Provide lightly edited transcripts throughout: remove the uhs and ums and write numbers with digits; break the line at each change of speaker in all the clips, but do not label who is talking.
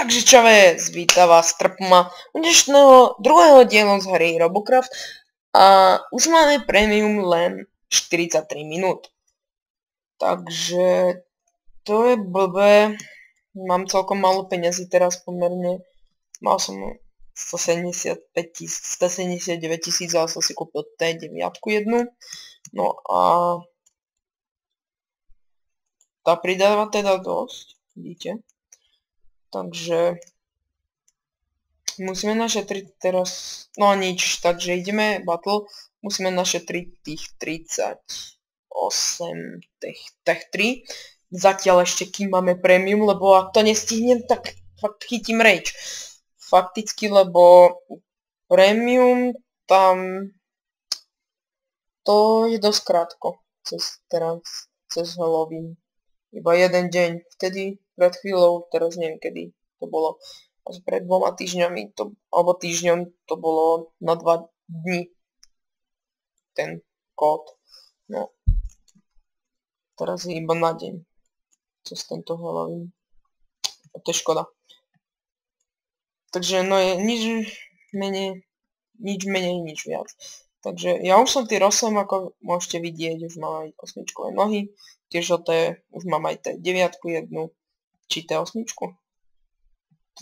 Takže čavec, víta vás Trpma u dnešného druhého dielu z hry Robocraft a už máme premium len 43 minút. Takže to je blbé, mám celkom málo peňazí teraz pomerne, mal som 179 000, ale som si kúpil T9 jednu, no a tá pridáva teda dosť, vidíte. Takže musíme našetriť teraz, no nič, takže ideme battle, musíme našetriť tých 38, tých 3, zatiaľ ešte kým máme premium, lebo ak to nestihnem, tak fakt chytím rage. Fakticky, lebo premium tam to je dosť krátko, cez Halloween. Iba jeden deň, vtedy pred chvíľou, teraz neviem kedy to bolo, asi pred 2 týždňami, alebo týždňom to bolo na 2 dní ten kód. No, teraz je iba na deň, cez tento Halloween. A to je škoda. Takže no je nič menej, nič viac. Takže ja už som tier 8, ako môžete vidieť, už mám aj 8-čkové nohy, tiež o té, už mám aj T9 jednu, či T8?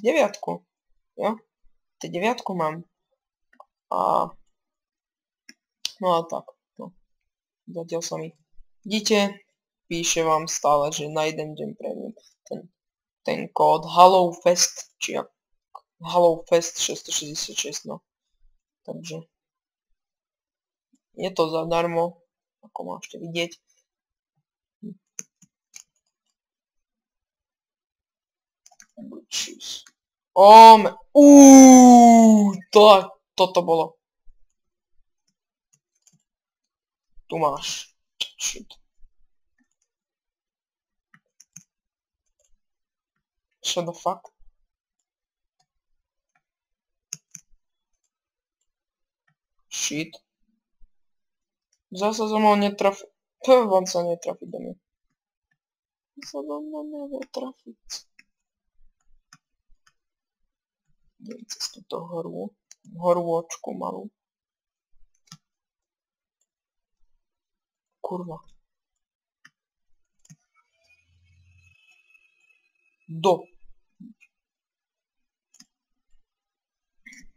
T9, jo? T9 mám. A no a tak, no. Zatiaľ sa mi, vidíte, píše vám stále, že na jeden deň premium ten kód HallowFest, či HallowFest 666, no. Takže je to zadarmo, ako môžete vidieť. Toto bolo. Tu máš. Shit. What the fuck? Shit. Zase som ho netrafiť. Vám sa netrafiť do mňa. Sa do mňa nevie trafiť. Idem cez túto horôčku malú. Kurva.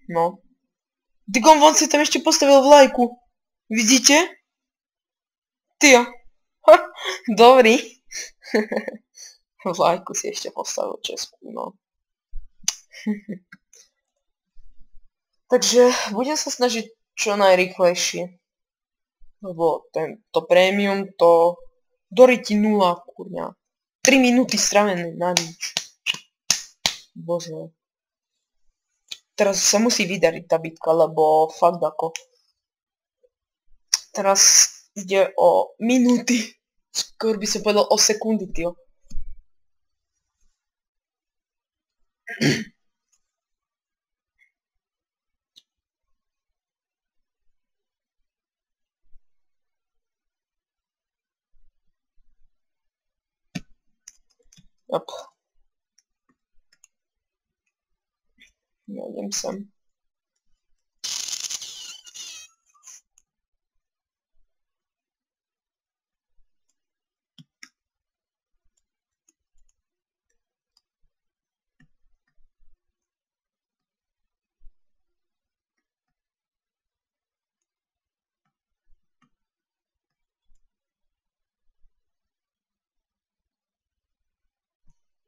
No. Digom, on si tam ešte postavil vlajku. Vidíte? Ty. Dobrý. Vlajku si ešte postavil českú, no. Takže budem sa snažiť čo najrýchlejšie. Lebo to premium, to doriti 0, kurňa. 3 minúty stravené na nič. Bože. Teraz sa musí vydariť tá bitka, lebo fakt ako. Teraz ide o minúty. Skôr by som povedal o sekundy, tyjo. Jop. Ja idem sem.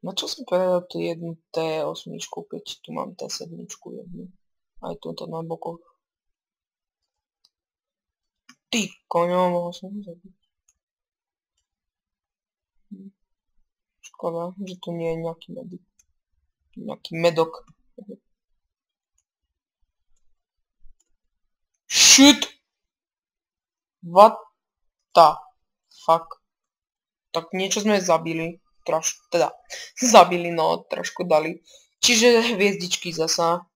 Na čo som povedal tú jednu T8, keď tu mám T7 jednu. Aj túto na bokoch. Ty koňo, mohol som ho zabiť. Škoda, že tu nie je nejaký medik. Nejaký medok. Shit! What the fuck? Tak niečo sme zabili. Teda, zabili, no, trošku dali. Čiže hviezdičky zasa.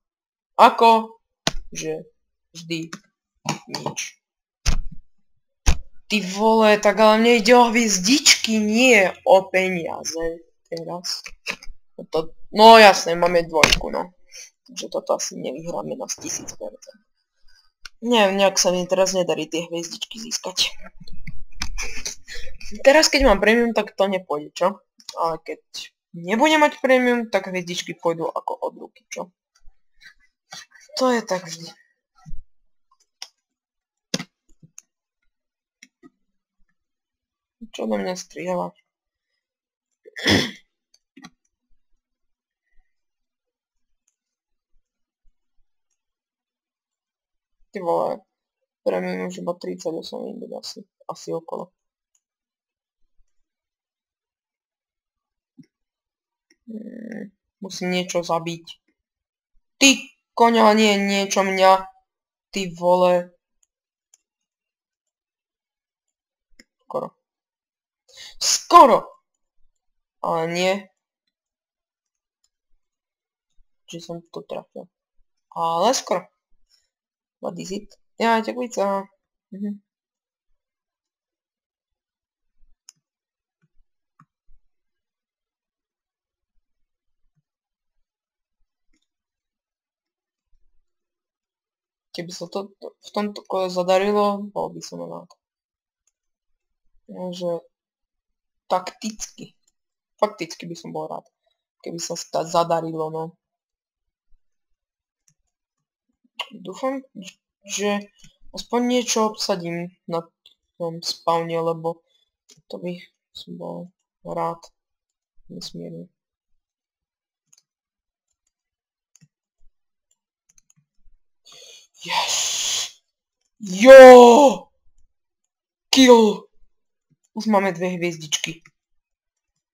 Ako? Že vždy nič. Ty vole, tak ale mne ide o hviezdičky, nie o peniaze. Teraz. No jasné, máme dvojku, no. Takže toto asi nevyhráme na 1000%. Neviem, nejak sa mi teraz nedarí tie hviezdičky získať. Teraz keď mám premium, tak to nepôjde, čo? Ale keď nebudem mať premium, tak hviezdičky pôjdu ako od ruky, čo? To je tak vždy. Čo do mňa strieľa? Ty vole, premium už iba 38 inde asi okolo. Musím niečo zabiť. Ty koňa, nie niečo mňa. Ty vole. Skoro. Ale nie. Že som to trafil. Ale skoro. What is it? Ja, tekvica. Keby sa to v tomto kole zadarilo, bol by som rád. Takže takticky. Fakticky by som bol rád. Keby sa zadarilo, no. Dúfam, že aspoň niečo obsadím na tom spawne, lebo to by som bol rád. Nesmierne. Yes! Jo! Kill! Už máme 2 hviezdičky.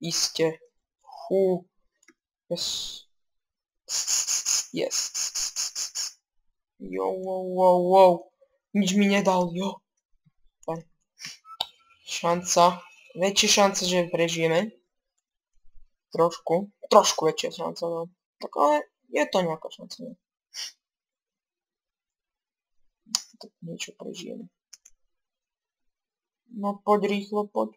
Iste. Fú. Yes. Yes. Jo, wow. Nič mi nedal, jo. Šanca. Väčšia šanca, že prežijeme. Trošku väčšia šanca, no. Tak ale je to nejaká šanca, no. Tak niečo prežijeme. No poď rýchlo, poď.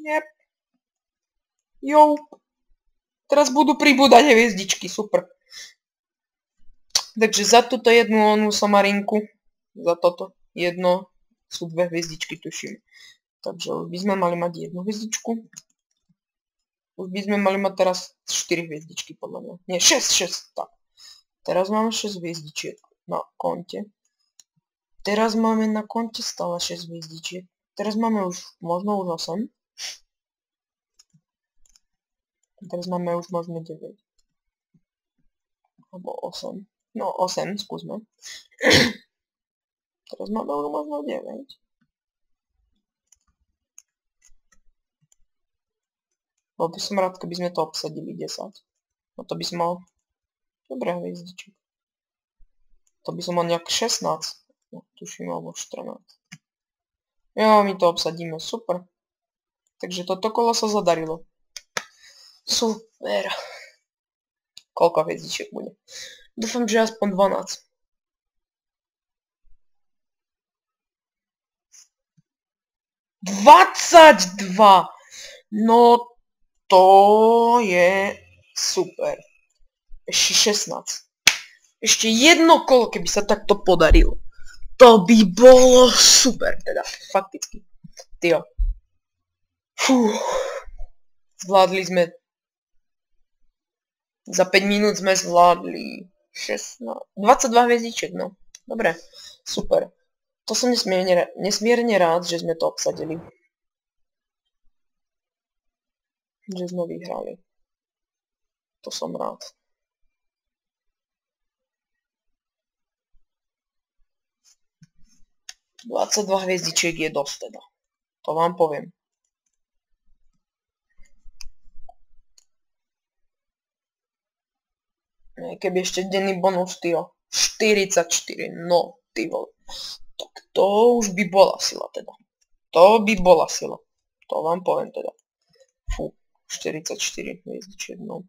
Jep. Jo. Teraz budú pribúdať hviezdičky, super. Takže za túto jednu onú somarinku, za toto jedno sú 2 hviezdičky, tuším. Takže už by sme mali mať 1 hviezdičku. Už by sme mali mať teraz 4 hviezdičky, podľa mňa. Nie, 6, tak. Teraz máme 6 hviezdičiek na konte. Teraz máme na konte stále 6 hviezdičiek. Teraz máme už, možno už 8. Teraz máme už možno 9. Alebo 8. No 8, skúsme. Teraz máme už možno 9. Bol by som rád, keby sme to obsadili 10. No to by som mal dobré hviezdičky. To by som mal nejak 16. No, tuším, alebo 14. Jo, my to obsadíme, super. Takže toto kolo sa zadarilo. Super. Koľko hviezdičiek bude? Dúfam, že aspoň 12. $22! No to je super. Ešte 16. Ešte jedno kolo, keby sa takto podarilo. To by bolo super, teda, fakticky. Tyjo. Fú. Zvládli sme. Za 5 minút sme zvládli 22 hviezdiček, no. Dobre, super. To som nesmierne rád, že sme to obsadili. Že sme vyhrali. To som rád. $22 hviezdičiek je dosť teda. To vám poviem. Keby ešte denný bonus, tyjo. 44, no, ty vole. Tak to už by bola sila teda. To by bola sila. To vám poviem teda. Fú, 44 hviezdičiek, no.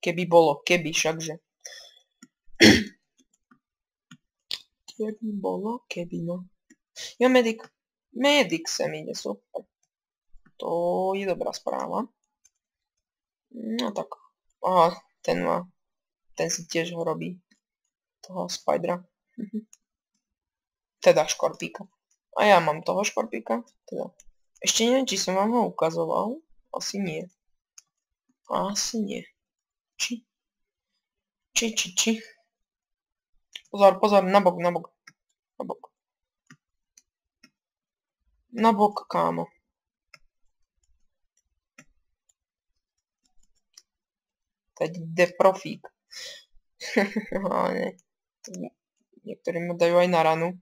Keby bolo, keby všakže. Keby bolo, keby no. Jo, medic. Medic sem ide, super. To je dobrá správa. No tak. Aha, ten si tiež ho robí. Toho Spidera. Teda škorpíka. A ja mám toho škorpíka. Teda. Ešte neviem, či som vám ho ukazoval. Asi nie. Asi nie. Či? Pozor, nabok. Nabok, kámo. Teď jde profík. Ale ne. Niektorí mu dajú aj na ranu.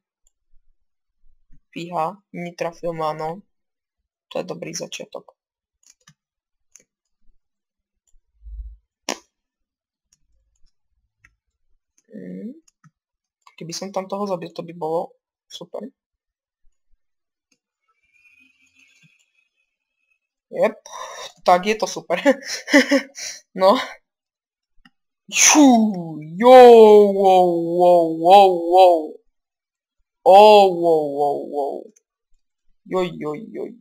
Fíha, netrafil ma, no. To je dobrý začiatok. Keby som tam toho zabil, to by bolo super. Jep, tak je to super. No. Čú, wow. Joj.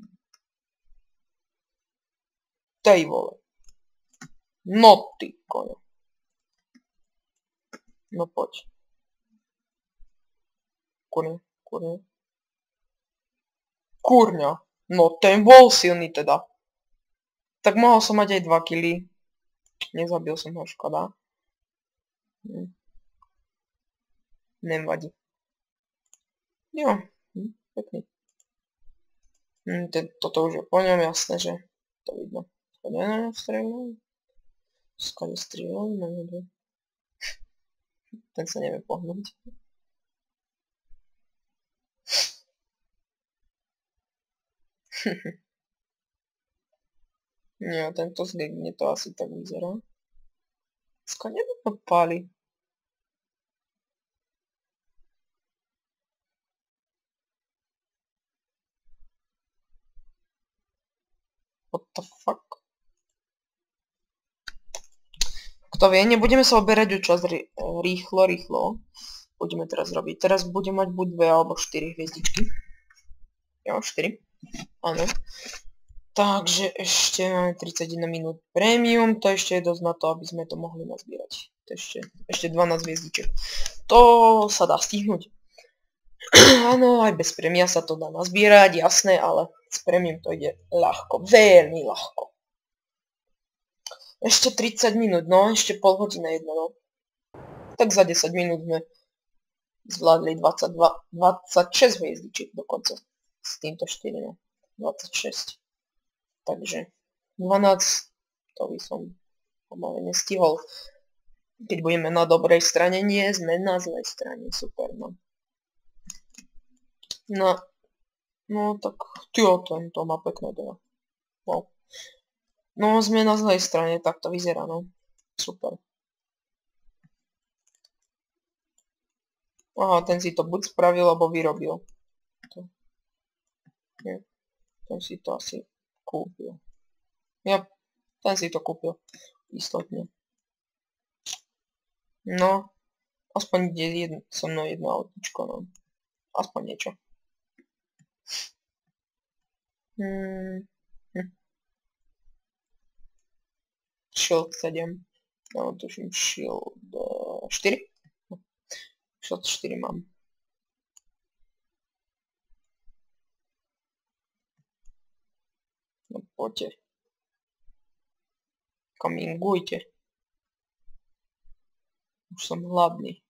Tej vole. No ty koňo. No poď. Kurňa. No ten bol silný teda. Tak mohol som mať aj 2 killy. Nezabil som ho, škoda. Nevadí. Jo, pekný. Toto už je po ňom, jasné, že to vidno. Skade strieľal, neviem. Ten sa nevie pohnúť. Nie, tento zligne to asi tak vyzerá. Skade to páli. What the fuck? Kto vie, nebudeme sa oberať o čas rýchlo. Budeme teraz robiť. Teraz budem mať buď 2 alebo 4 hviezdičky. Jo, 4. Áno. Takže ešte máme 31 minút premium. To ešte je dosť na to, aby sme to mohli nazbierať. To ešte 12 hviezdiček. To sa dá stihnúť. Áno, aj bez premia sa to dá nazbierať, jasné, ale s premium to ide ľahko. Veľmi ľahko. Ešte 30 minút, no, ešte pol hodina jedno, no. Tak za 10 minút sme zvládli 26 hviezdičiek dokonca. S týmto 4, no. 26. Takže 12, to by som pomaly nestihol. Keď budeme na dobrej strane, nie sme na zlej strane, super, no. No tak, tyjo, tento má pekné teda. Wow. No, sme na zlej strane, tak to vyzerá, no. Super. Aha, ten si to buď spravil, alebo vyrobil. Nie, ten si to asi kúpil. Ja, ten si to kúpil. Istotne. No, aspoň ide so mnou jedno autíčko, no. Aspoň niečo. Shield 7. No, tuším Shield 4. Shield 4 mám. No poďte. Kamingujte. Už som hladný.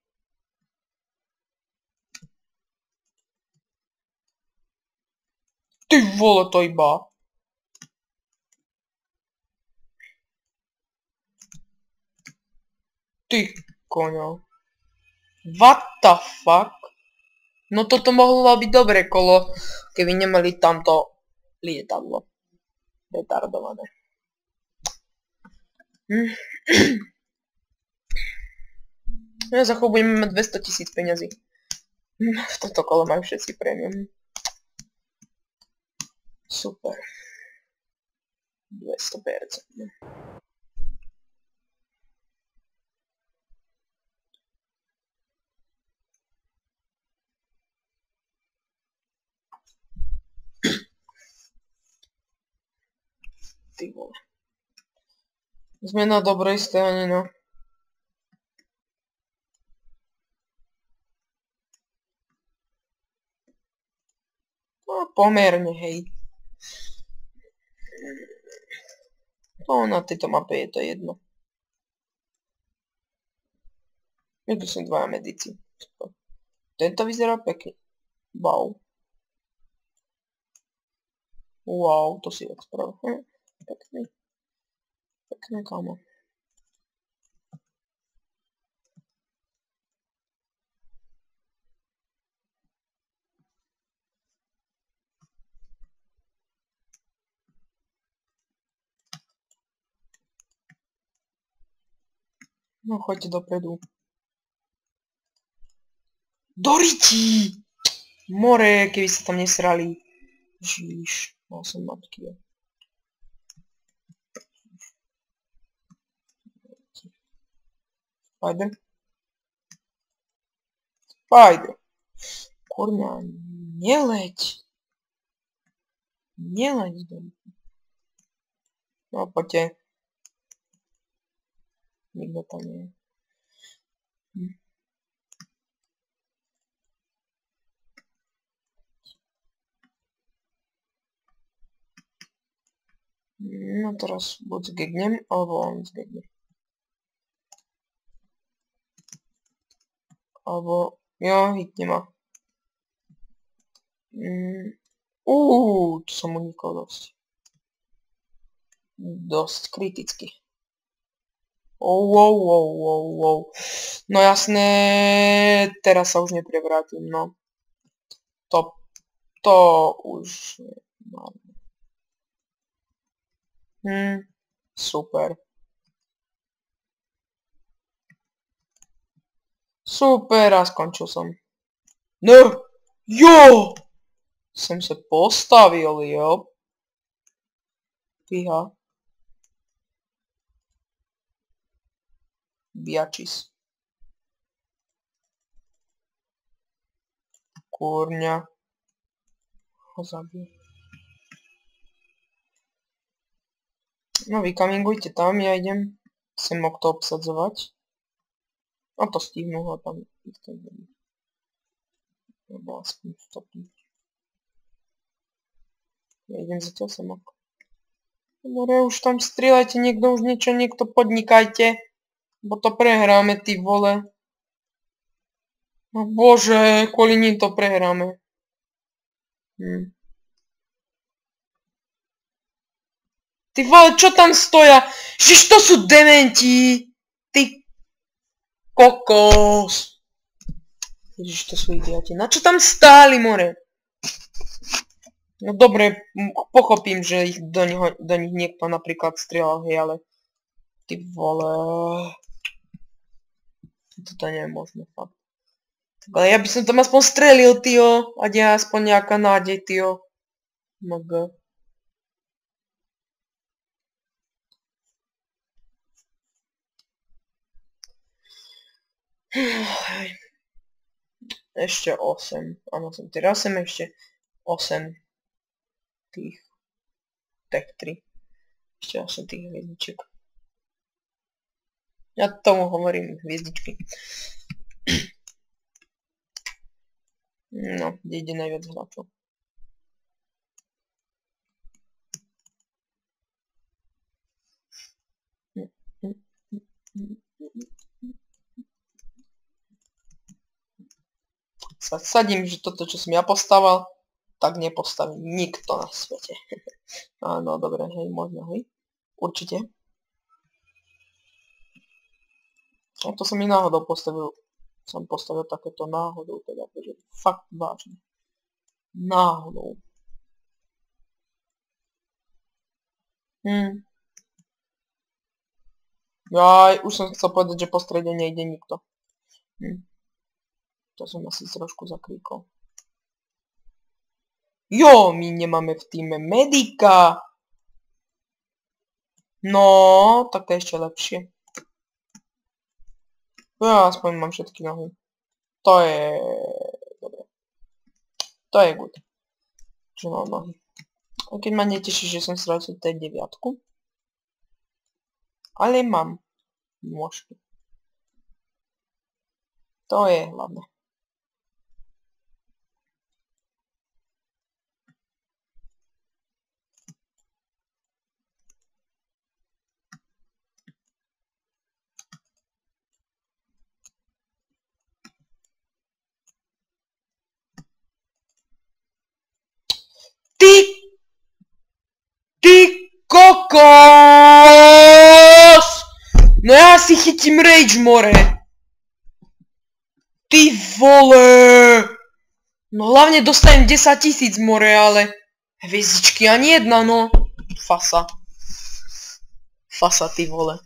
Ty vole, to iba. Ty koňo. What the fuck? No toto mohlo byť dobré kolo, keby nemali tamto lietadlo. Retardované. Ja za chvíľu budeme mať 200 000 peňazí. V tomto kole majú všetci prémium. Super. 200%. Ty vole. Sme na dobrej strane, no. No, pomerne, hej. No, na tejto mape je to jedno. Niekde sú dvaja medici. Tento vyzerá pekne. Wow. Wow, to si tak spravil. Pekný. Pekné, kámo. No, choďte dopredu. Do rytí! More, keby sa tam nesrali. Žíš, mal som matky. Spider? Spider! Kurňa, neleď! Neleď do rytí. No, poďte. Nikto tam nie je. No teraz buď zgegnem, alebo on zgegne. Alebo, jo, hitne ma. To som unikol dosť. Dosť kriticky. Wow. No jasné, teraz sa už neprevrátim, no. To už... Super. Super, a skončil som. No! Jo! Jsem se postavil, jo. Fíha. Biačis. Kurňa. Ho zabijem. No vykamingujte tam, ja idem sem to obsadzovať. No to stihnu ho tam. Nebo aspoň stopnúť. Ja idem zatiaľ sem ok. Dobre, už tam strieľajte, niekto podnikajte. Bo to prehráme, ty vole. No bože, kvôli ním to prehráme. Ty vole, čo tam stoja? Žiž to sú dementi! Ty kokos! Ježiš, to sú idioti. Na čo tam stáli, more? No dobre, pochopím, že ich do nich niekto napríklad strieľal, hej, ale... Ty vole... Toto nie je možné, fakt. Ale ja by som tam aspoň strelil, tyjo. Ať je aspoň nejaká nádej, tyjo. MG. Ešte 8. Áno, som teraz 8, ešte 8 tých Tech 3. Ešte 8 tých hviezdičiek. Ja tomu hovorím hviezdičky. No, kde ide najviac hráčov. Sadím, že toto, čo som ja postaval, tak nepostaví nikto na svete. Áno, dobre, hej, možno, hej. Určite. A to som i náhodou postavil. Som postavil takéto náhodou, teda, že fakt vážne. Náhodou. Jaj, už som chcel povedať, že po strede nejde nikto. To som asi trošku zakríkol. Jo, my nemáme v týme medika. No, tak to je ešte lepšie. Ja aspoň mám všetky nohy. To je... Dobre. To je good. Že mám nohy. A keď ma neteší, že som stratil T9. Ale mám nôžky. To je hlavné. Ty kokos! No ja si chytím rage, more. Ty vole! No hlavne dostajem 10 000, more, ale hviezdičky ani jedna, no. Fasa. Fasa, ty vole.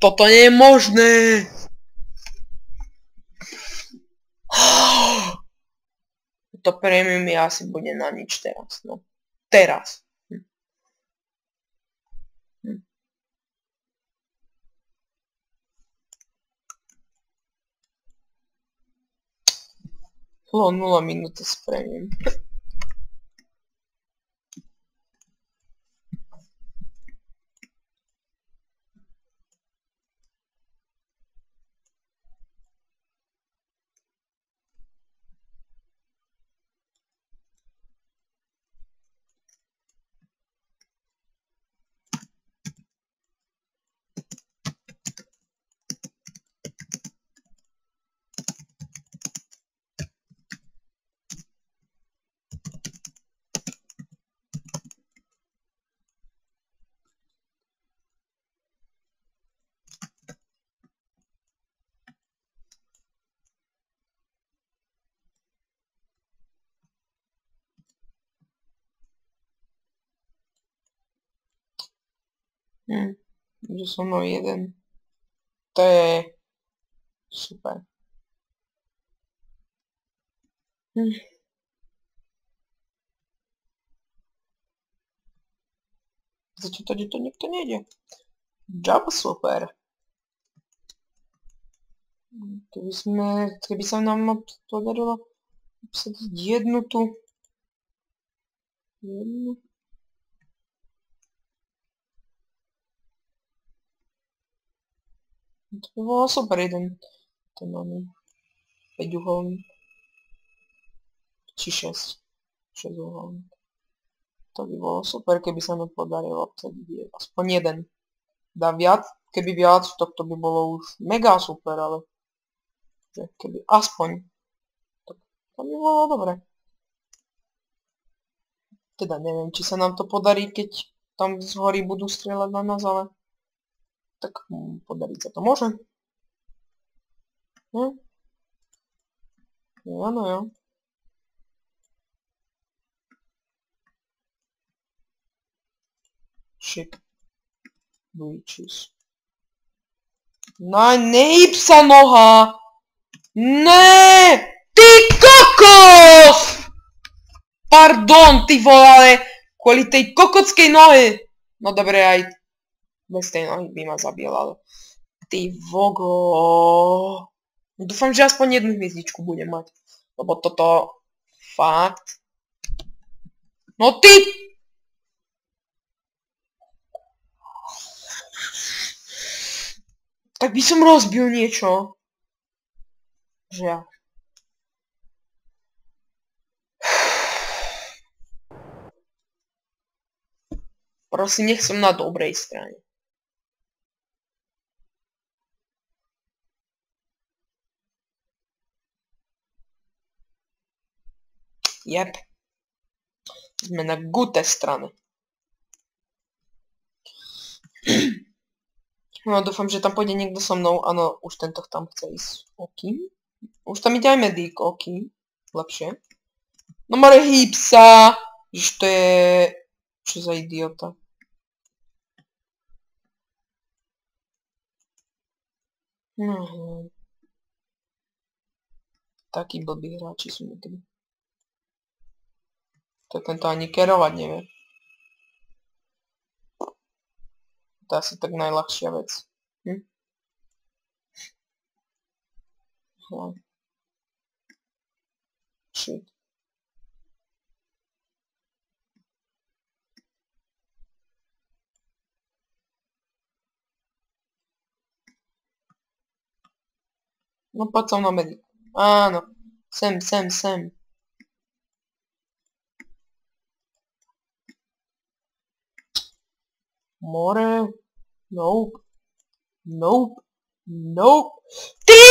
Toto nie je možné. To premium je asi bude na nič teraz, no. Teraz. Bolo 0 minúty s premium. Že som mnou jeden. To je super. Zatiaľ tady to nikto nejde. Job super. Keby sa nám podarilo obsadiť jednu tu. Jednu. To by bolo super jeden. Ten máme 5 uholník. Či 6. 6 uholník. To by bolo super, keby sa nám podarilo obsadiť aspoň jeden. Dá viac, keby viac, tak to by bolo už mega super, ale že keby aspoň, tak to by bolo dobre. Teda neviem, či sa nám to podarí, keď tam z hory budú strieľať na nás, ale tak podariť sa to môže. No? Áno, jo. Shit. Breaches. No, nejib sa noha! Ne! Ty kokos! Pardon, ty vole, ale kvôli tej kokockej nohy. No dobre, aj bez tej nohy by ma zabil, ale ty vogo. Dúfam, že aspoň jednu hviezdičku budem mať. Lebo toto fakt. No ty! Tak by som rozbil niečo. Že ja. Prosím, nech som na dobrej strane. Jep. Sme na gute strane. No dúfam, že tam pôjde niekto so mnou. Áno, už tento tam chce ísť. OK. Už tam ide aj medík. OK. Lepšie. No more hýb sa. Že to je... Čo za idiota. Takí blbí hráči sú niekedy. To tento ani kerovať nevie. To je asi tak najľahšia vec. Shit. No poď som na mediku. Áno. Sem. More. Nope. Ty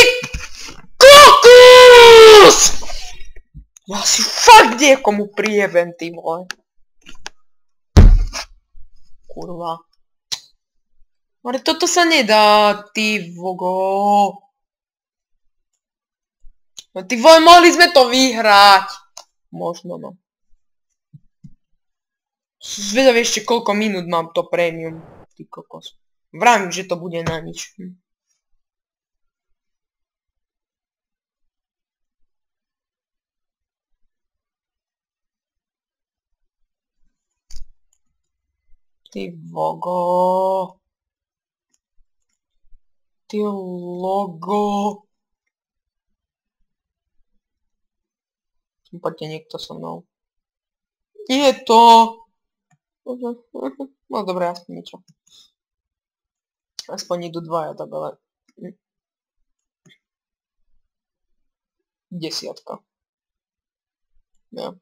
kokos! Ja si fakt niekomu priebem, ty vole. Kurva. Ale toto sa nedá, ty vogo. No ty vole, mohli sme to vyhrať. Možno, no. Zvedavý ešte koľko minút mám to prémium. Ty kokos. Vravím, že to bude na nič. Ty vogo. Ty logo. Poďte niekto so mnou. Nie je to. No dobré, aspoň niečo. Aspoň idú dvaja, tak ale... 10. Jo.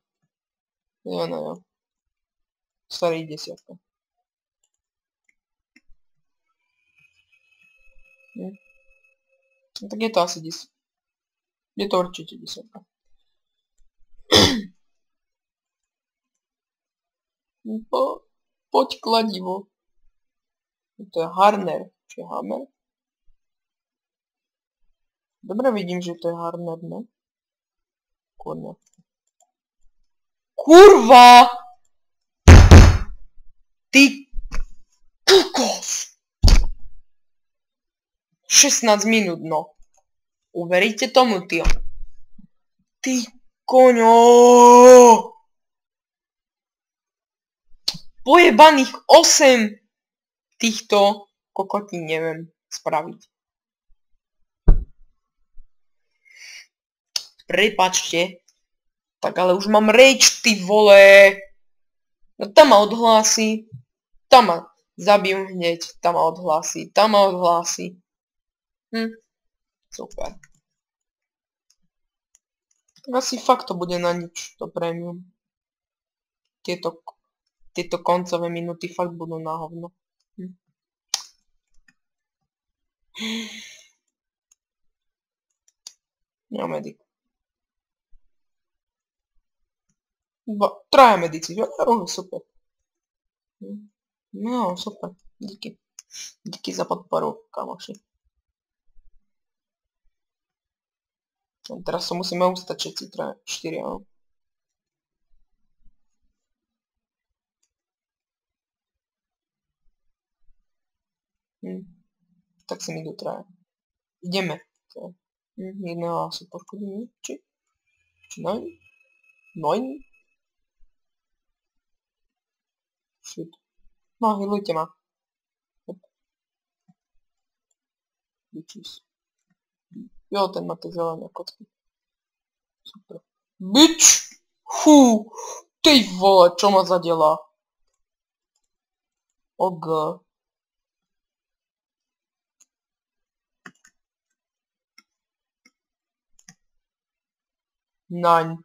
Jo. Starý 10. No, tak je to asi 10. Je to určite 10. Poď kladivo. To je Harner. Či Hammer? Dobre vidím, že to je Harner, ne? Kurva! Ty kokos! 16 minút, no. Uveríte tomu, tio? Ty koňo! Pojebaných 8 týchto kokotín neviem spraviť. Prepáčte. Tak ale už mám rage, ty vole. No tam ma odhlási. Tam ma zabijú hneď. Tam ma odhlási. Super. Tak asi fakt to bude na nič, to prémium. Tieto koncové minúty fakt budú na hovno. No, medic. 3 medici. Super. No, super. Díky. Díky za podporu, kamoši. Teraz sa musíme ustať všetci 4, áno. Tak si mi idú 3. Ideme. Jedného asi poškodím, či? Či 9? 9? Shit. No, hilujte ma. Bitches. Jo, ten má tie zelené kocky. Super. Bitch! Fú! Ty vole, čo ma zadela? OG. Nein.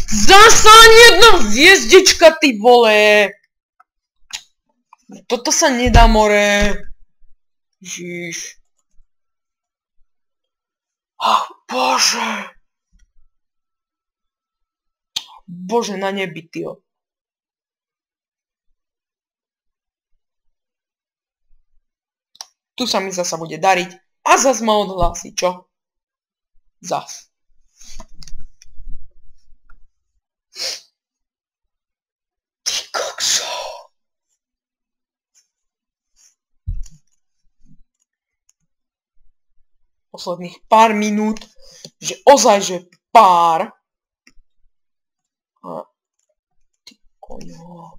Zasa jedna hviezdička, ty vole! Toto sa nedá, more. Ježiš. Bože. Bože, na nebi, tyjo. Tu sa mi zasa bude dariť. A zas ma odhlási, čo? Zas. Ty kokso. Posledných pár minút, že ozaj, že pár. Ty koňo.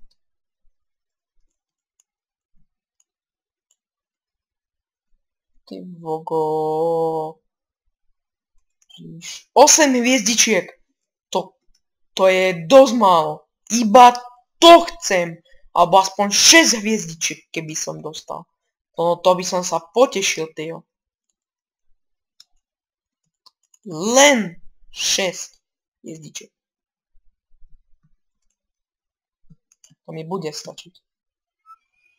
Ty vogo. 8 hviezdičiek. To je dosť málo. Iba to chcem. Alebo aspoň 6 hviezdičiek, keby som dostal. No to by som sa potešil, tyjo. Len 6 jezdičiek. To mi bude stačiť.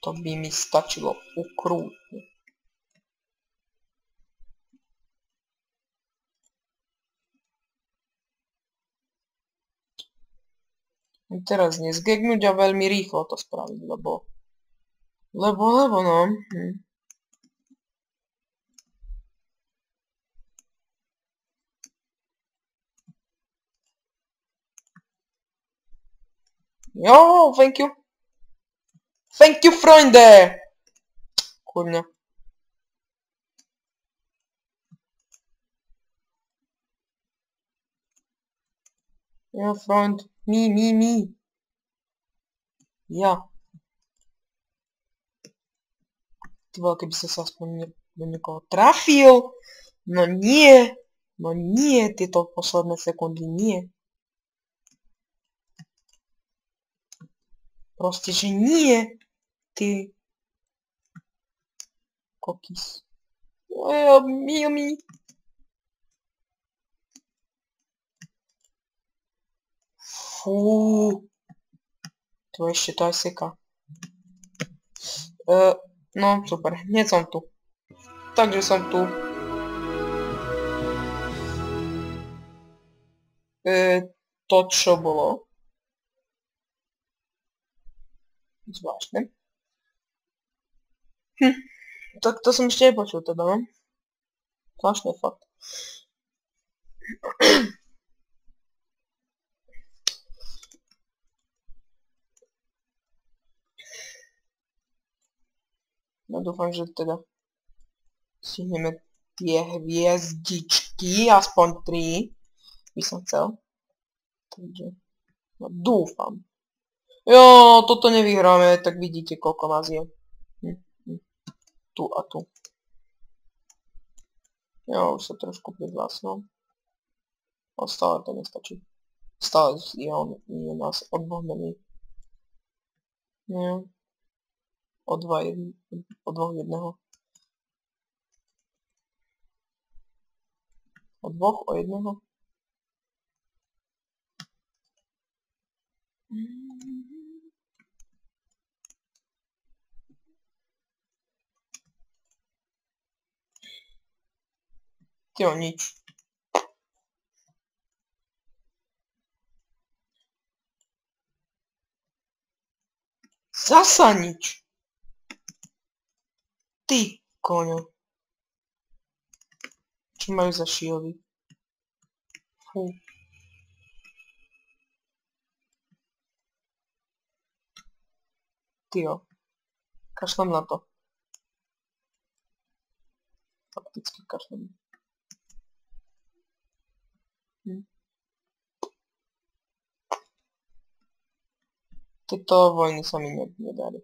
To by mi stačilo ukrútne. Teraz nezgegnúť a veľmi rýchlo to spraviť, lebo no. Jo, thank you. Thank you, Freunde! Kurňa. Ja, Freund. Mi. Ja. Tyba, keby sa aspoň do niekoho trafil. No nie. No nie, tieto posledné sekundy nie. Proste, že nie. Ty. Kokis. Mi. Fú. To ešte to aj seka. No, super. Hneď som tu. Takže som tu. To čo bolo? Zvláštne. Tak to som ešte nepočul teda, no. Zvláštne fakt. No dúfam, že teda stihneme tie hviezdičky, aspoň 3 by som chcel. Takže, no dúfam. Jo, toto nevyhráme, tak vidíte, koľko nás je. Tu a tu. Jo, už sa trošku prihlásil. Ale stále to nestačí. Stále je nás o 2 menej. Nie. O 2 jedného. O 2 o 1. Tyjo, nič. Zasa nič. Ty koňo. Čo majú za shieldy? Fú. Tyjo. Kašlem na to. Fakticky kašlem. Tieto vojny sa mi nedali.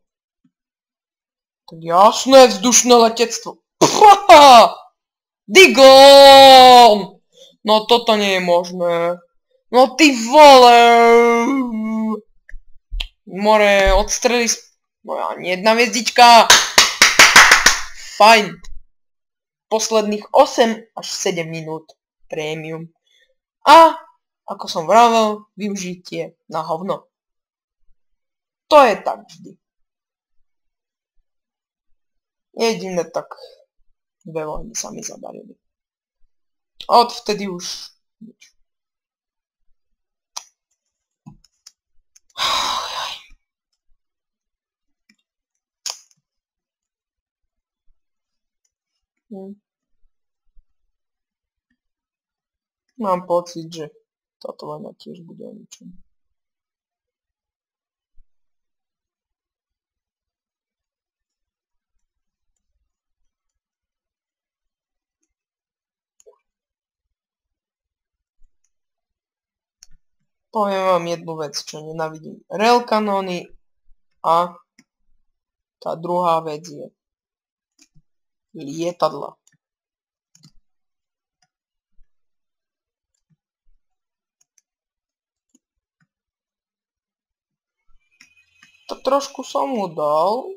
Tak jasné, vzdušné letectvo. Digon! No toto nie je možné. No ty vole! More, odstreli... Moja ani jedna hviezdička! Fajn. Posledných 8 až 7 minút. Prémium. A, ako som vravel, využitie na hovno. To je tak vždy. Jediné tak 2 vojny sa mi zadarili. A odvtedy už nič. Mám pocit, že táto vojna tiež bude o ničom. Poviem vám jednu vec, čo nenávidím. Rail kanóny a tá druhá vec je lietadla. To trošku som mu dal.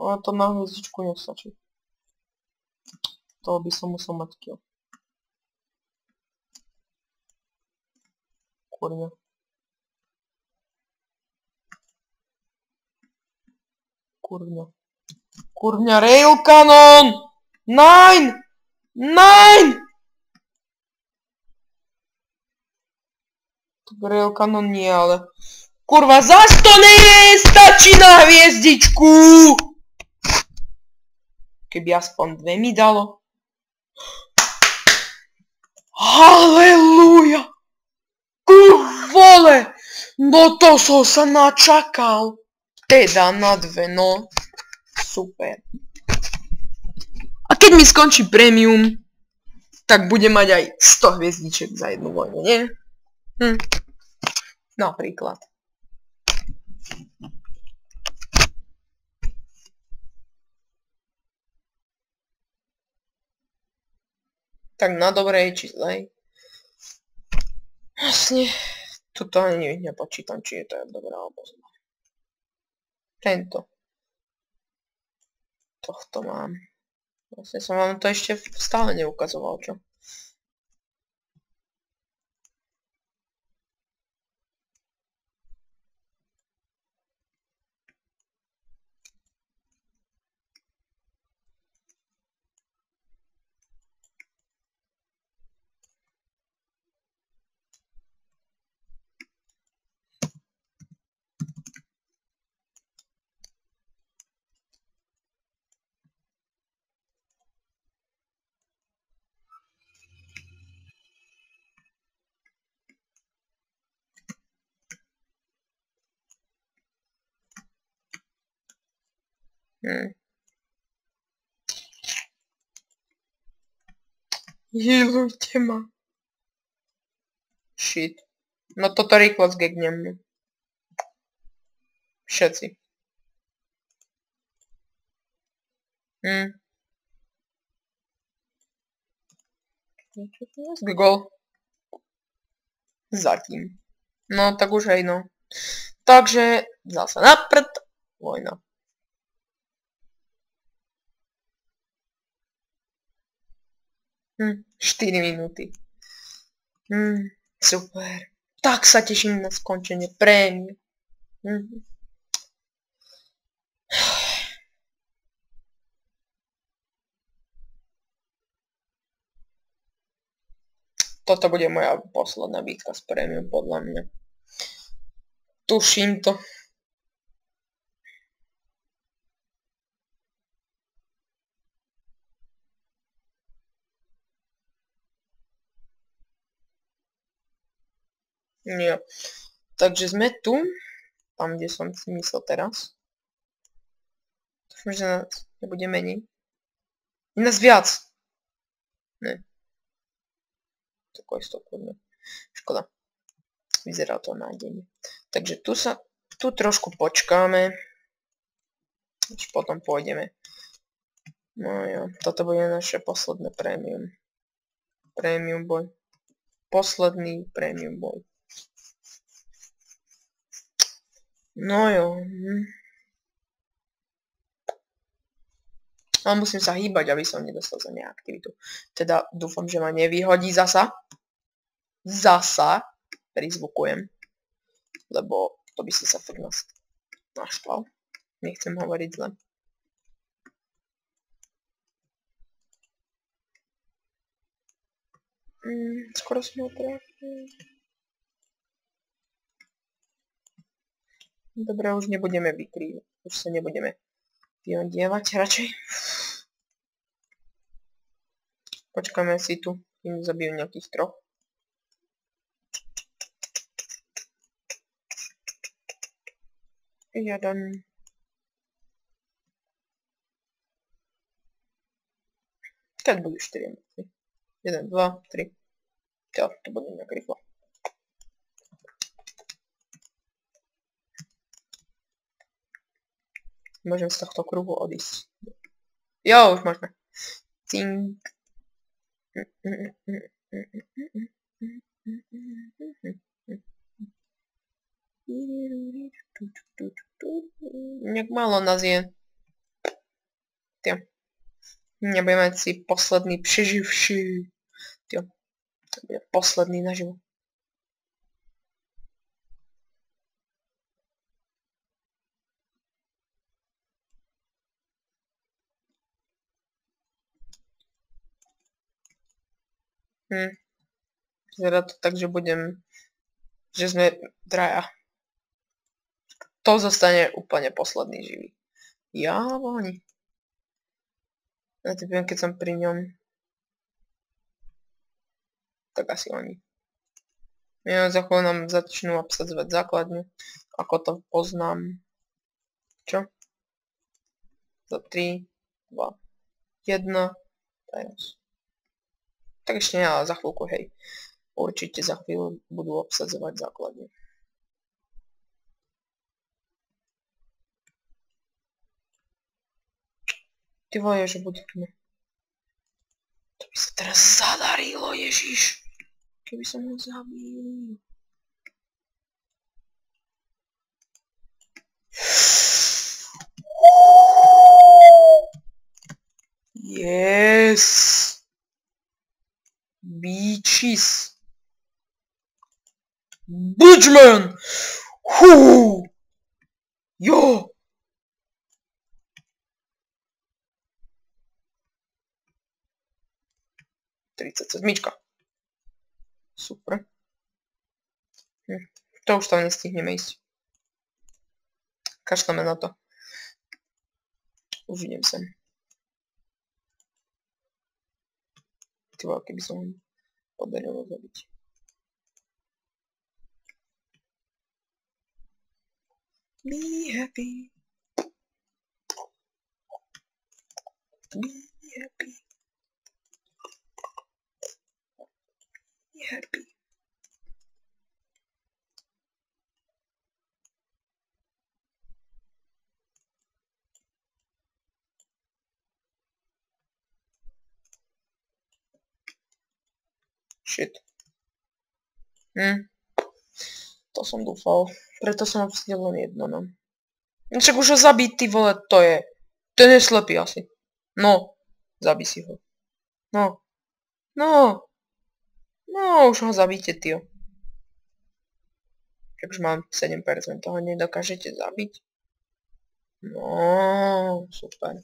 Ale to na hviezdičku nestačí. Toho by som musel mať kill. Kurňa. Kurňa. Kurňa, rail cannon! Nine! Nine! Tak rail cannon nie, ale... Kurva, zas to nestačí na hviezdičku! Keby aspoň 2 mi dalo. Halelúja! Vole! No to som sa načakal. Teda na 2, no. Super. A keď mi skončí premium, tak budem mať aj 100 hviezdiček za jednu vojnu, nie? Napríklad. Tak na dobrej či zlej. Vlastne, tuto ani nepočítam, či je to dobrá alebo zlá. Tento. Tohto mám. Vlastne som vám to ešte stále neukazoval, čo? Healujte ma. Shit. No toto rýchlo zgegnem. Všetci. Zgegol. Zatím. No tak už hej no. Takže zase na prd. Vojna. Hm, 4 minúty. Super. Tak sa teším na skončenie prémiu. Toto bude moja posledná bitka s prémium, podľa mňa. Tuším to. Jo. Takže sme tu. Tam, kde som si myslel teraz. Dúfam, že nás nebude menej. Je nás viac. Ne. Tako je 100 Škoda. Vyzerá to nádejne. Takže tu trošku počkáme. Až potom pôjdeme. No jo, toto bude naše posledné prémium. Prémium boj. Posledný prémium boj. No jo. Ale musím sa hýbať, aby som nedostal za neaktivitu. Teda dúfam, že ma nevyhodí zasa. Zasa. Prizvukujem. Lebo to by si sa fakt naštval. Nechcem hovoriť zle. Skoro som ho trafil. Dobre, už nebudeme vykrývať. Už sa nebudeme vyodievať radšej. Počkáme si tu, kým zabijú nejakých 3. Jeden. Keď budú 4 mŕtvi. 1, 2, 3. To bude nejak rýchlo. Môžem z tohto kruhu odísť. Jo, už môžeme. Cink. Nejak málo nás je. Nebudeme si posledný přeživší. Jo, to bude posledný naživo. Vyzerá to tak, že sme traja. To zostane úplne posledný živý. Ja, oni. Ja typujem, keď som pri ňom. Tak asi oni. Ja za chvíľu nám začnú obsadzovať základňu. Ako to poznám. Čo? Za 3, 2, 1. Teraz. Tak ešte nie, ale za chvíľku, hej. Určite za chvíľu budú obsadzovať základňu. Ty vole, že budú... To by sa teraz zadarilo, Ježiš. Keby som ho zabil. Yes. Beaches. Butchman. Hú. Jo. Sedmička. Super. To už tam nestihneme ísť. Kašleme na to. Už idem sem. Tyvo, keby som ho podarilo zabiť. Be happy. Be happy. Be happy. Shit. To som dúfal. Preto som obsadil len jedno, no. Však už ho zabiť, ty vole, to je. Ten je slepý asi. No. Zabij si ho. No. No. No, už ho zabíte, tyjo. Však už mám 7%, toho nedokážete zabiť. No, super.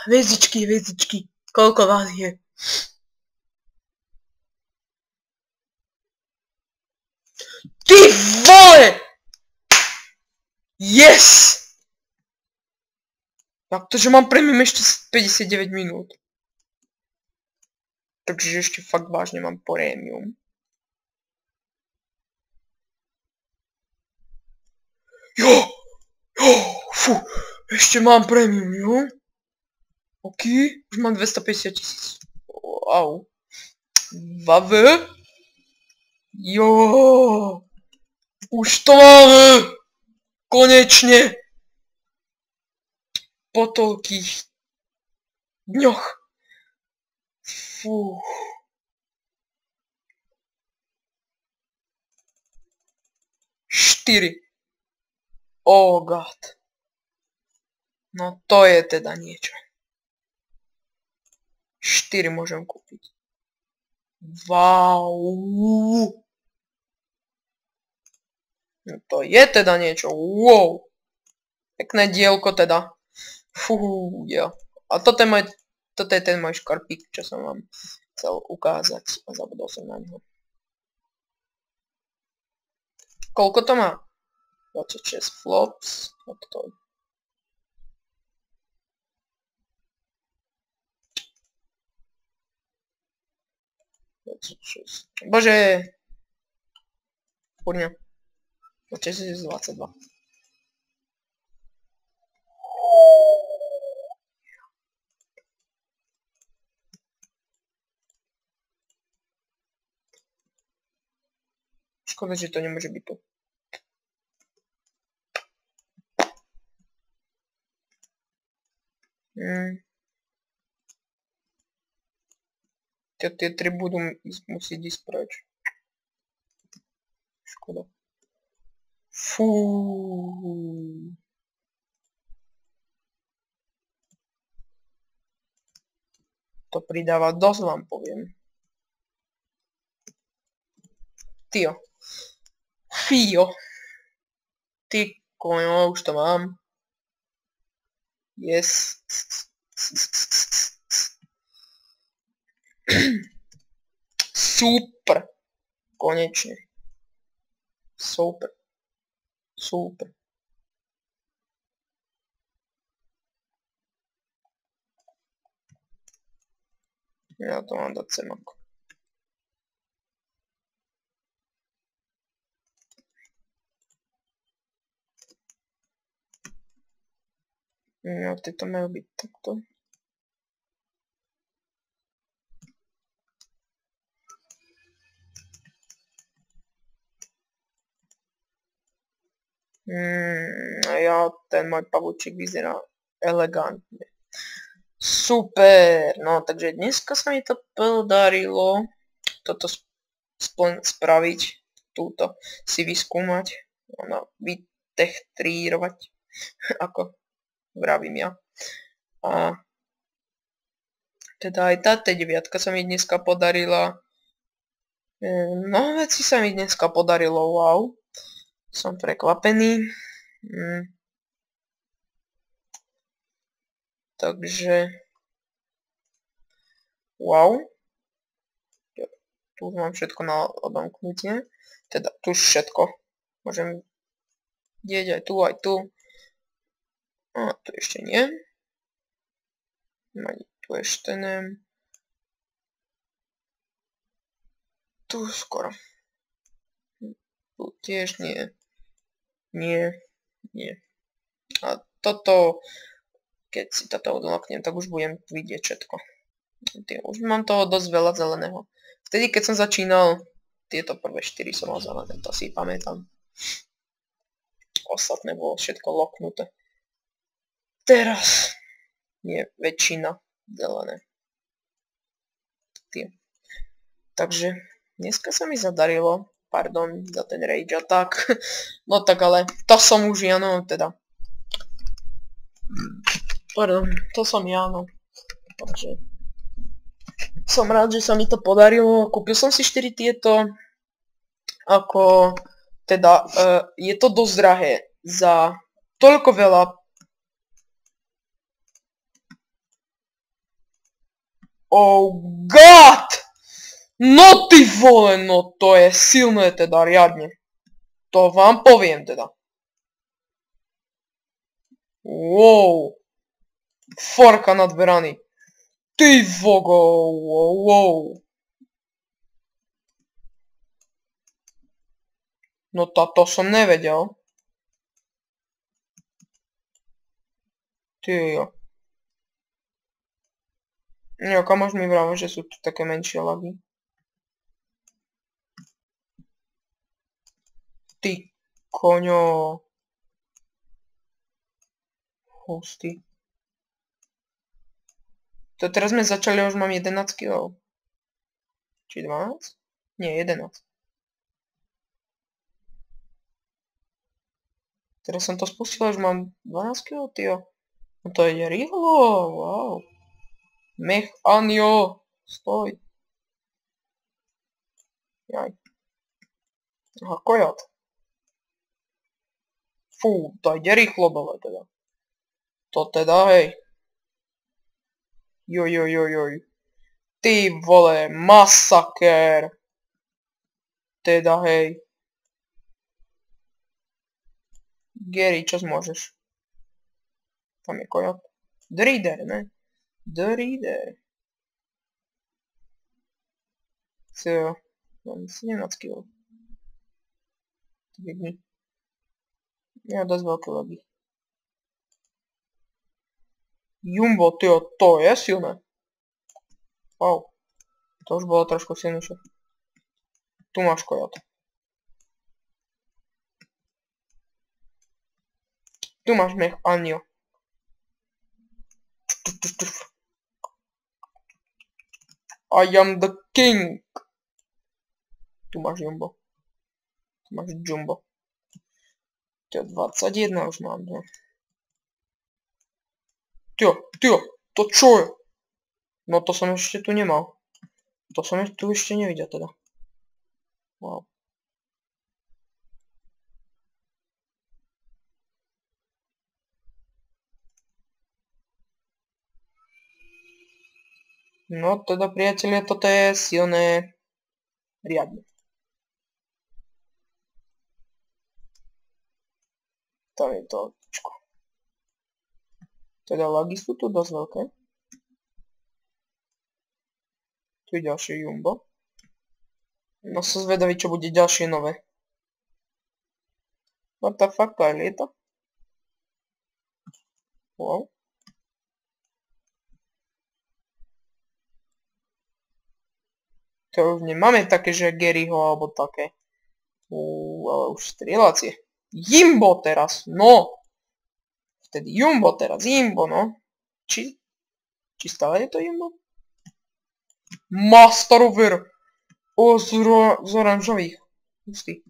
Hviezdičky, hviezdičky. Koľko vás je? Ty vole! Yes! Jak to, že mám premium ešte 59 minút? Takže ešte fakt vážne mám premium. Jo! Jo! Fú! Ešte mám premium, jo? OK, už mám 250 000. Wow. Vave? Jo! Už to máme! Konečne! Po toľkých dňoch. Fú. Štyri. Oh god. No to je teda niečo. 4 môžem kúpiť. Wow. No to je teda niečo. Wow. Pekné dielko teda. Fú, ja. A toto je ten môj škorpík, čo som vám chcel ukázať. A zabudol som na ňo. Koľko to má? 26 flops. A toto. Bože! Kurňa. 2022. Škoda, že to nemôže byť tu. Tie 3 budú musieť ísť preč. Škoda. Fú. to pridáva dosť, vám poviem. Tio. Fio. Ty koňo, už to mám. Yes. Super. Konečne. Super. Super. Ja to mám dať sem ako. No, tieto majú byť takto. Ja, ten môj pavúčik vyzerá elegantne. Super, no takže dneska sa mi to podarilo toto spraviť, túto si vyskúmať, vytextrírovať, ako vravím ja. A teda aj tá T9 sa mi dneska podarila. Mnoho vecí sa mi dneska podarilo, wow. Som prekvapený. Takže wow. Tu už mám všetko na odomknutie. Teda tu už všetko. Môžem dieť aj tu, aj tu. A tu ešte nie. Ani tu ešte ne. Tu skoro. Tu tiež nie. Nie. A toto, keď si toto odlaknem, tak už budem vidieť všetko. Už mám toho dosť veľa zeleného. Vtedy, keď som začínal, tieto prvé 4 som mal zelené, to si pamätám. Ostatné bolo všetko loknuté. Teraz je väčšina zelené. Takže dneska sa mi zadarilo. Pardon za ten rage attack. No tak ale to som už ja, no teda. Pardon, to som ja, no. Takže som rád, že sa mi to podarilo. Kúpil som si 4 tieto. Ako teda je to dosť drahé za toľko veľa. Oh god! No ty vole, no to je silné teda, riadne. To vám poviem teda. Wow. Forka nad brany. Ty vogo, wow. No to som nevedel. Ty jo. Jo, kamož mi vravel, že sú tu také menšie lagy. Ty koňo. Hustý. To teraz sme začali, už mám 11 kg. Či 12? Nie, 11. Teraz som to spustil, už mám 12 kg, tyjo. No to ide rýchlo, wow. Mech Anjo, stoj. Jaj. Aha, kojot. Fú, to ide rýchlo dole teda. To teda, hej. Joj. Ty vole, masaker. Teda, hej. Gary, čo zmôžeš? Tam je kojot. The Reader, ne? The Reader. Co? Mám 17 kg. Vidni. Ja dosť veľké lobby. Jumbo, tyjo, to je silné. Wow. To už bolo trošku silnejšie. Tu máš kojot. Tu máš Mech Anjo. I am the king. Tu máš Jumbo. Tu máš Jumbo. Tyjo, 21 už mám, ne? Tyjo, to čo je? No to som ešte tu nemal. To som tu ešte nevidel teda. Wow. No teda priatelia, toto je silné riadne. Tam je to otičko. Teda lagy sú tu dosť veľké. Tu je ďalšie jumbo. No som zvedavý, čo bude ďalšie nové. What the fuck, to aj lieta? Wow. To už nemáme také, že Garyho alebo také. Ale už strieľacie. Jimbo teraz, no! Vtedy Jumbo teraz, Jimbo, no. Či stále je to Jimbo? Master Over! Z oranžových. Hustý.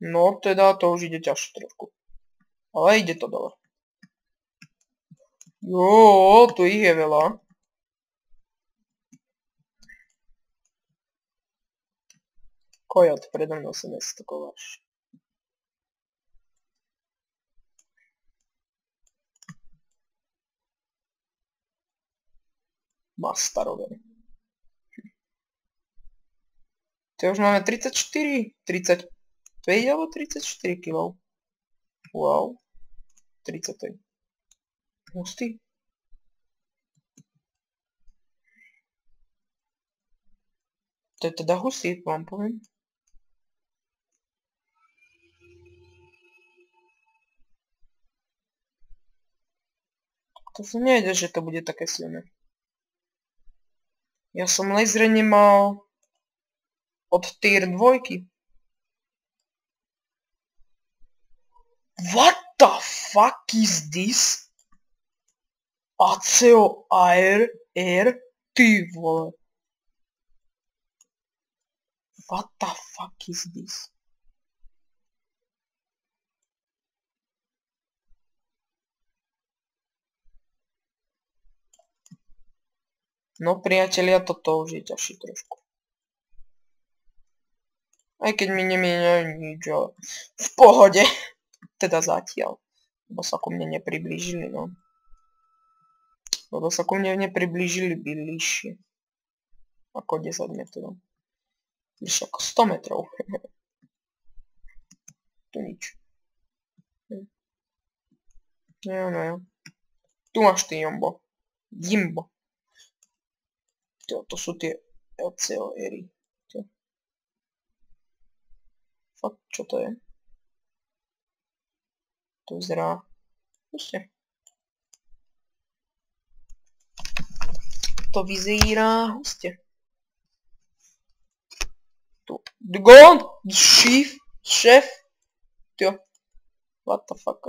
No teda to už ide ťažšie trošku. Ale ide to dole. Jo, tu ich je veľa. Kojot, predo mnou sa nestokováš. Masterové. To už máme 34, 35 alebo 34 kg. Wow. 30. Hustý. To je teda hustý, vám poviem. To sa nejde, že to bude také silné. Ja som laser nemal od tier 2. What the fuck is this? Aceo Air, ty vole. What the fuck is this? No priatelia, toto už je ťažšie trošku. Aj keď mi nemieňajú nič, ale v pohode. Teda zatiaľ. Lebo sa ku mne nepriblížili, no. Lebo sa ku mne nepriblížili bližšie. Ako 10 metrov. Bližšie ako 100 metrov. Tu nič. No. Tu máš ty Jumbo. Jimbo. To sú tie LCO éry. Fakt, čo to je? To vyzerá... Ešte. To vyzerá hustě. Tu. Gon! Šéf! Tjo. What the fuck?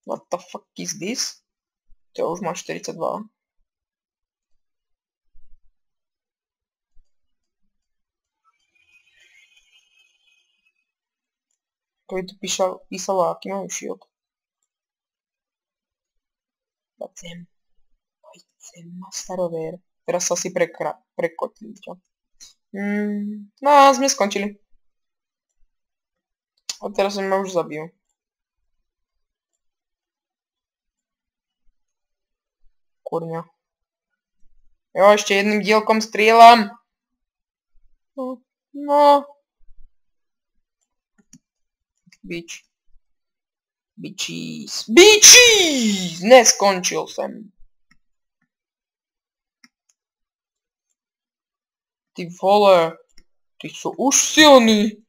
What the fuck is this? Tjo, už má 42. Kolik tu písalo, aký majú shield. Poď sem, Masterover. Teraz sa si prekotím, čo? No a sme skončili. A teraz ma už zabijú. Kurňa. Jo, ešte jedným dielkom strieľam. No. Bitches! Neskončil jsem. Ty vole, ty sú už silný.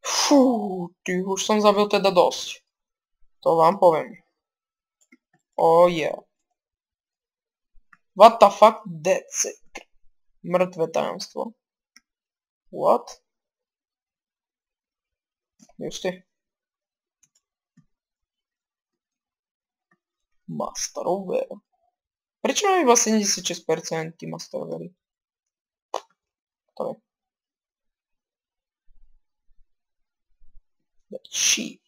Fú, ty už som zabil teda dosť. To vám poviem. Oh yeah. What the fuck? That's it. Mŕtve tajomstvo. What? Ešte. Masterover. Prečo mám iba 76% Masterovery? To je. Shit.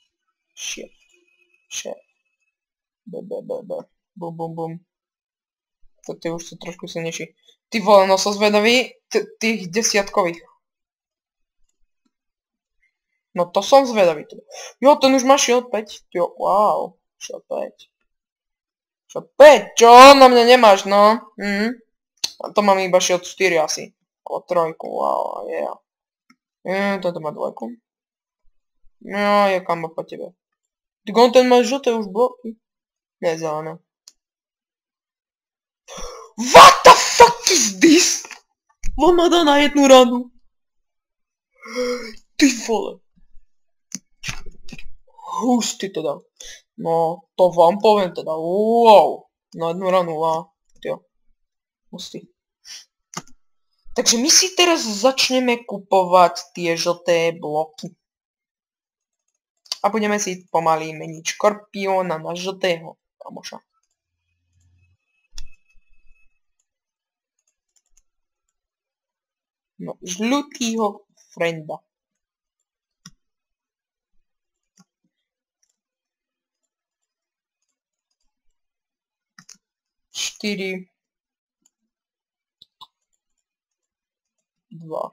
Bum. Ty už sú trošku silnejší. Ty vole, no som zvedavý tých desiatkových. No to som zvedavý. Jo, ten už má shield 5. Jo, wow. Shield 5. Shield 5, čo? Na mňa nemáš, no. A to mám iba shield 4 asi. O 3, wow, yeah. Toto má 2. No, je kam po tebe. Ty on ten má žlté už bloky. Ne, zelené. What the fuck is this? On ma dá na jednu ranu. Ty vole. Hustý teda. No, to vám poviem teda. Wow. Na jednu ranu, wow. Tyjo. Hustý. Takže my si teraz začneme kupovať tie žlté bloky. A budeme si pomaly meniť škorpióna na žltého kamoša. No, žlutýho frenda. Čtyři. 2.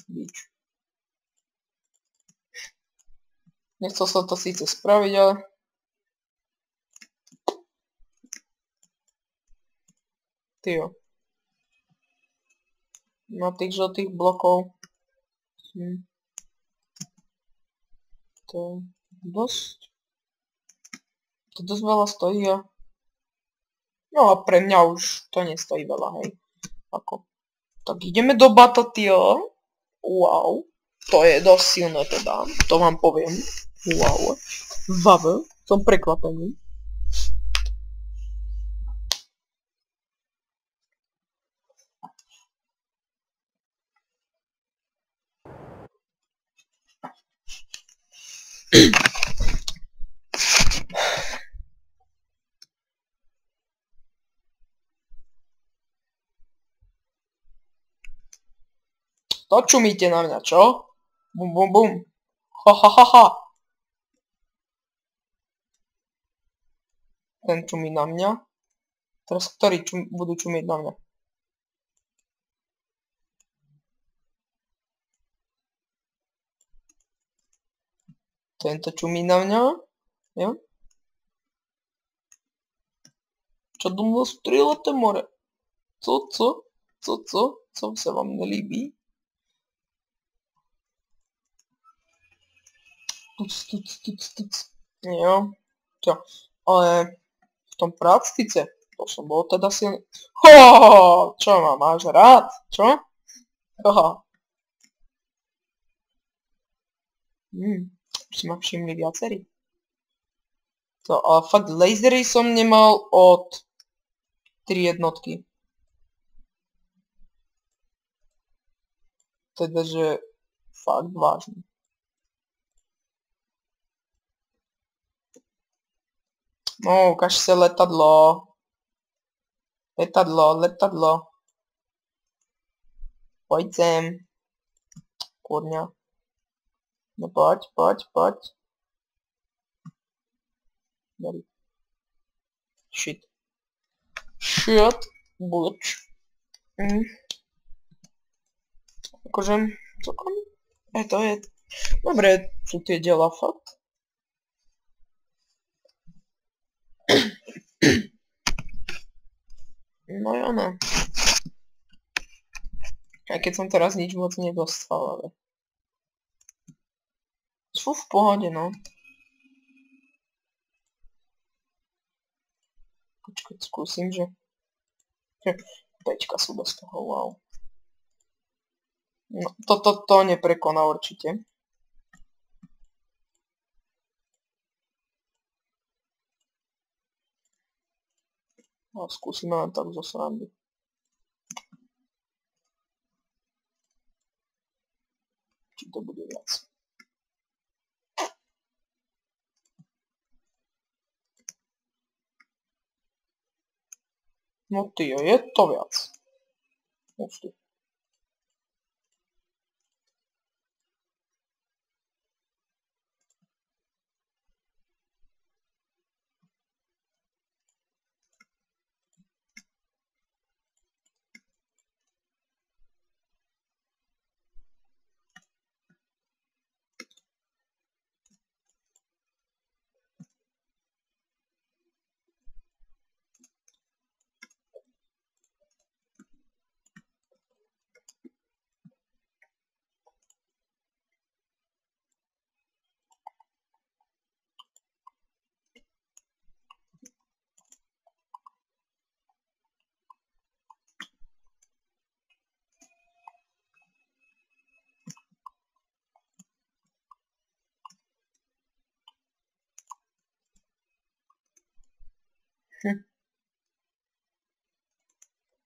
Bič. Nechcel som to síce spraviť, ale... Tyjo. Na tých žltých blokov. To je dosť. To dosť veľa stojí a... No a pre mňa už to nestojí veľa, hej. Ako. Tak ideme do Batatia. Wow. To je dosť silné teda. To vám poviem. Wow. Vavel. Som prekvapený. To čumíte na mňa, čo? Bum, bum, bum. Ha, ha, ha, ha. Ten čumí na mňa. Teraz ktorí budú čumieť na mňa? Tento čumí na mňa. Jo? Čo do mňa strieľate, more? Co? Co sa vám nelíbí? Tuc. Jo. Čo? Ale v tom práctice, to som bol teda silný. Ho! Čo ma máš rád? Čo? Haha. Už si ma všimli viacerí. To, ale fakt lasery som nemal od 3 jednotky. Teda, že fakt vážne. No, ukaž se letadlo. Letadlo. Pojď sem. Kurňa. No pojď. Tady. Shit. Bulč. Akože, celkom. To je. Dobre, sú tie diela fakt. No jo, no. Aj keď som teraz nič moc nedostal, ale... Sú v pohode, no. Počkať, skúsim, že... Pečka sú bez toho, wow. No, to neprekoná určite. No, skúsime len tak zo srandy. Či to bude viac. No tyjo, je to viac. Ústy.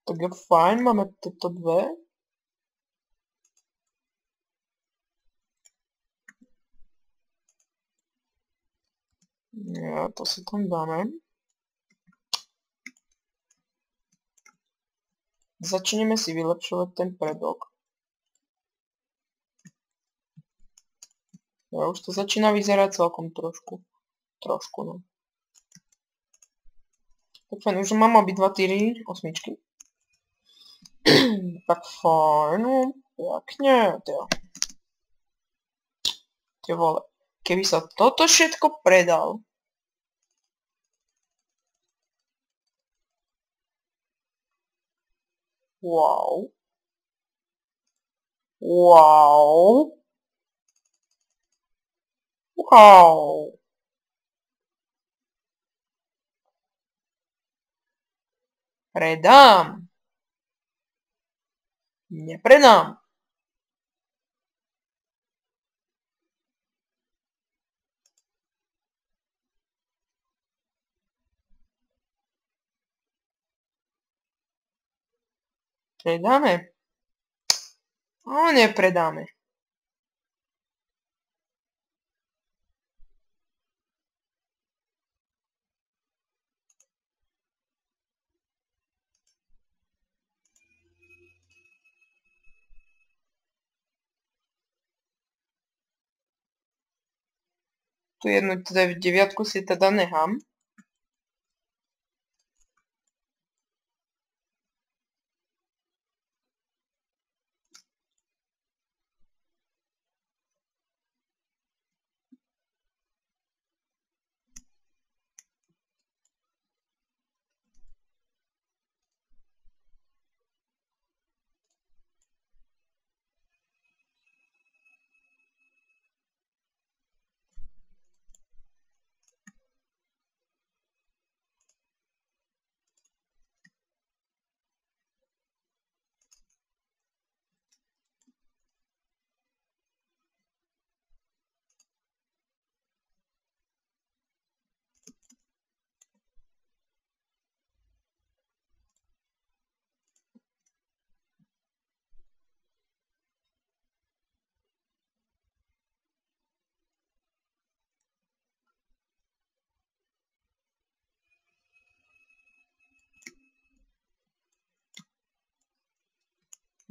Tak je fajn, máme tieto dve. Ja, to si tam dáme. Začneme si vylepšovať ten predok. Ja, už to začína vyzerať celkom trošku. Trošku, no. Tak fajn, už mám obidva týry osmičky. Tak fajn, no, pekne, tie vole. Keby sa toto všetko predal, wow. Wow. Wow. Predám. Nepredám. Predáme. No, nepredáme. Tu jednu deviatku si teda nechám.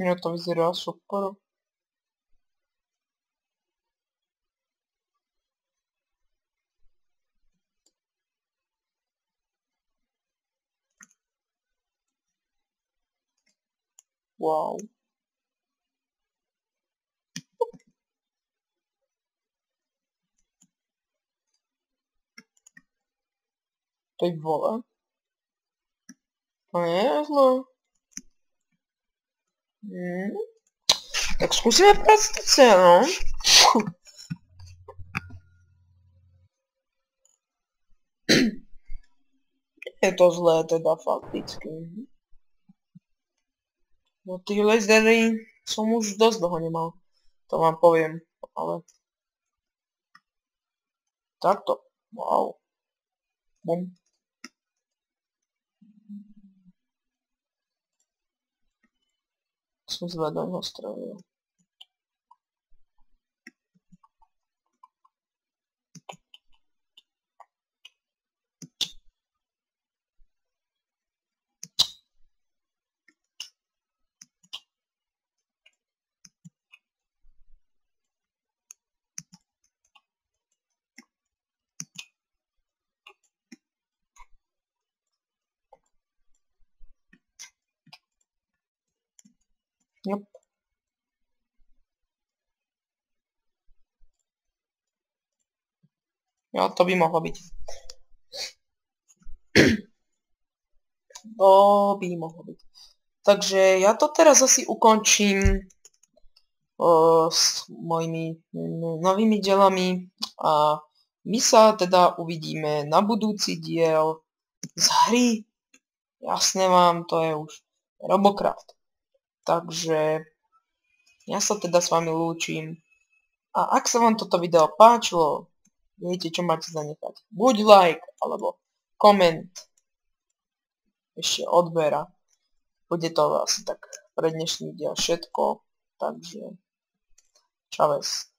Ja, to vyzerá super. Wow. Ty vole. To nie je zle. Tak skúsime practice, no. Je to zlé teda fakticky. No tí lasery som už dosť dlho nemal. To vám poviem, ale... Takto. Wow. Bum. Som zvedal ho strelil. Yep. Jo, to by mohlo byť. To by mohlo byť. Takže ja to teraz asi ukončím s mojimi novými dielami a my sa teda uvidíme na budúci diel z hry. Jasné vám, to je už Robocraft. Takže ja sa teda s vami lúčim. A ak sa vám toto video páčilo, viete, čo máte zanechať. Buď like, alebo koment, ešte odbera. bude to asi tak pre dnešný diel všetko, takže čaves.